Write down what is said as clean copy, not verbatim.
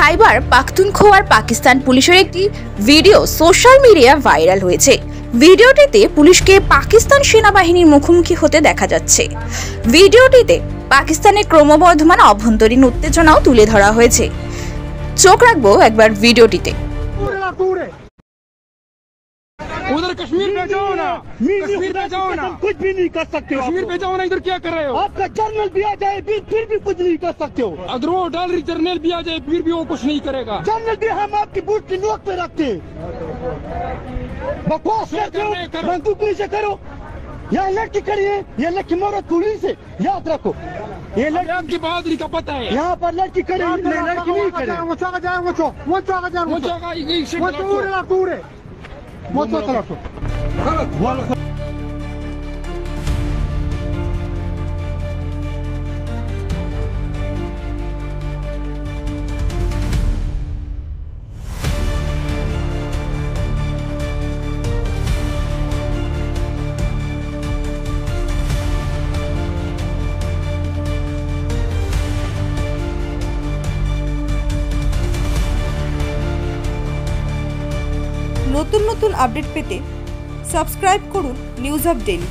খাইবার পাখতুনখোয়ার পাকিস্তান পুলিশের একটি video social মিডিয়ায় ভাইরাল হয়েছে। ভিডিওটিতে পুলিশকে পাকিস্তান সেনাবাহিনীর মুখোমুখি হতে দেখা যাচ্ছে। ভিডিওটিতে পাকিস্তানের ক্রমবর্ধমান অভ্যন্তরীণ উত্তেজনাও তুলে ধরা হয়েছে। চোখ রাখবো একবার ভিডিওটিতে। उधर कश्मीर पे जाओ ना, कश्मीर पे जाओ ना, कुछ भी नहीं कर सकते हो। कश्मीर पे जाओ ना, इधर क्या कर रहे हो? आपका जर्नल भी आ जाए फिर भी कुछ नहीं कर सकते हो। अगर वो डॉलर जर्नल भी आ जाए फिर भी वो कुछ नहीं करेगा। जर्नल भी हम आपकी बूट की नोक पे रखते हैं। बकवास करते हो, बंदूक से करो। यहाँ लड़की खड़ी है, ये लड़की मोरो पुलिस है, याद रखो। ये लड़की की बहादुरी का पता है। यहाँ पर लड़की खड़ी है, लड़की नहीं खड़ी। নতুন নতুন আপডেট পেতে সাবস্ক্রাইব করুন নিউজ হাব ডেইলি।